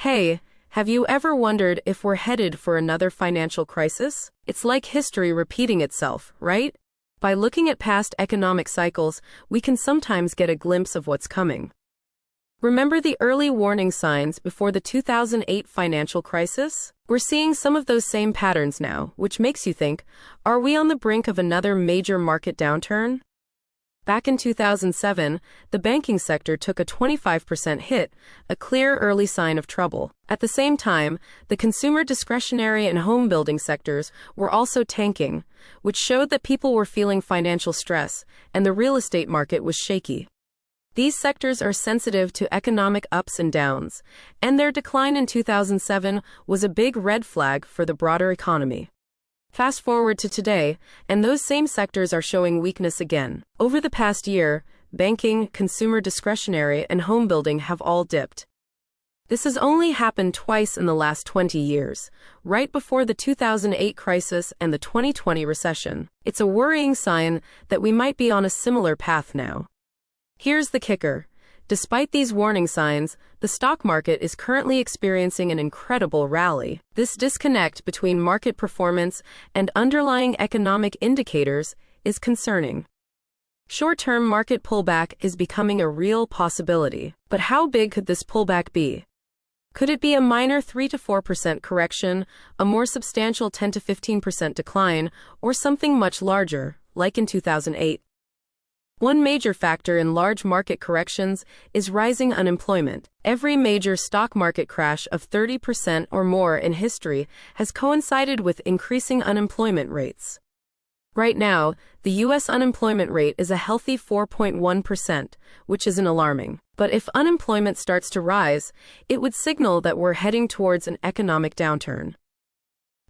Hey, have you ever wondered if we're headed for another financial crisis? It's like history repeating itself, right? By looking at past economic cycles, we can sometimes get a glimpse of what's coming. Remember the early warning signs before the 2008 financial crisis? We're seeing some of those same patterns now, which makes you think, are we on the brink of another major market downturn? Back in 2007, the banking sector took a 25% hit, a clear early sign of trouble. At the same time, the consumer discretionary and home building sectors were also tanking, which showed that people were feeling financial stress, and the real estate market was shaky. These sectors are sensitive to economic ups and downs, and their decline in 2007 was a big red flag for the broader economy. Fast forward to today, and those same sectors are showing weakness again. Over the past year, banking, consumer discretionary, and home building have all dipped. This has only happened twice in the last 20 years, right before the 2008 crisis and the 2020 recession. It's a worrying sign that we might be on a similar path now. Here's the kicker. Despite these warning signs, the stock market is currently experiencing an incredible rally. This disconnect between market performance and underlying economic indicators is concerning. Short-term market pullback is becoming a real possibility. But how big could this pullback be? Could it be a minor 3 to 4% correction, a more substantial 10 to 15% decline, or something much larger, like in 2008? One major factor in large market corrections is rising unemployment. Every major stock market crash of 30% or more in history has coincided with increasing unemployment rates. Right now, the U.S. unemployment rate is a healthy 4.1%, which isn't alarming. But if unemployment starts to rise, it would signal that we're heading towards an economic downturn.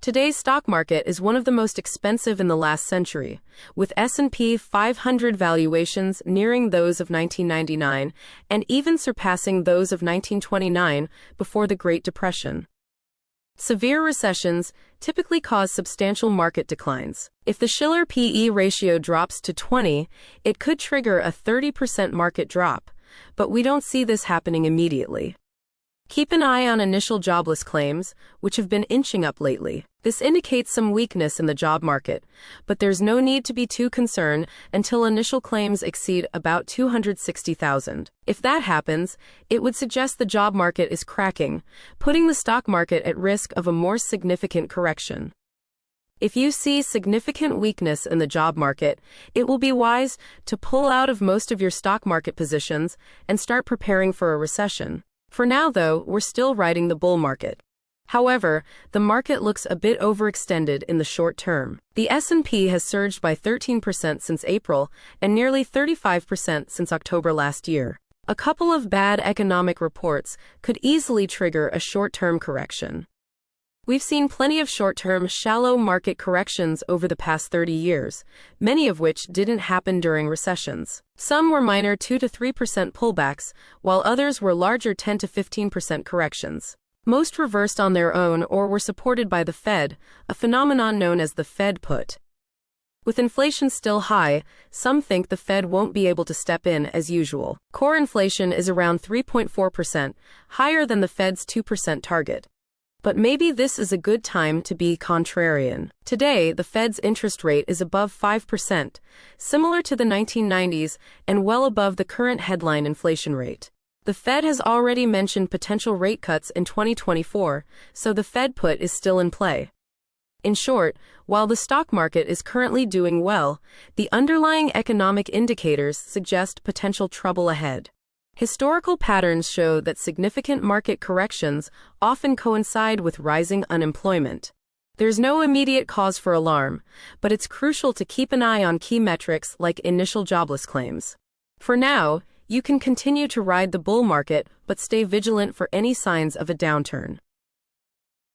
Today's stock market is one of the most expensive in the last century, with S&P 500 valuations nearing those of 1999 and even surpassing those of 1929 before the Great Depression. Severe recessions typically cause substantial market declines. If the Shiller P/E ratio drops to 20, it could trigger a 30% market drop, but we don't see this happening immediately. Keep an eye on initial jobless claims, which have been inching up lately. This indicates some weakness in the job market, but there's no need to be too concerned until initial claims exceed about 260,000. If that happens, it would suggest the job market is cracking, putting the stock market at risk of a more significant correction. If you see significant weakness in the job market, it will be wise to pull out of most of your stock market positions and start preparing for a recession. For now, though, we're still riding the bull market. However, the market looks a bit overextended in the short term. The S&P has surged by 13% since April and nearly 35% since October last year. A couple of bad economic reports could easily trigger a short-term correction. We've seen plenty of short-term, shallow market corrections over the past 30 years, many of which didn't happen during recessions. Some were minor 2 to 3% pullbacks, while others were larger 10 to 15% corrections. Most reversed on their own or were supported by the Fed, a phenomenon known as the Fed put. With inflation still high, some think the Fed won't be able to step in as usual. Core inflation is around 3.4%, higher than the Fed's 2% target. But maybe this is a good time to be contrarian. Today, the Fed's interest rate is above 5%, similar to the 1990s and well above the current headline inflation rate. The Fed has already mentioned potential rate cuts in 2024, so the Fed put is still in play. In short, while the stock market is currently doing well, the underlying economic indicators suggest potential trouble ahead. Historical patterns show that significant market corrections often coincide with rising unemployment. There's no immediate cause for alarm, but it's crucial to keep an eye on key metrics like initial jobless claims. For now, you can continue to ride the bull market but stay vigilant for any signs of a downturn.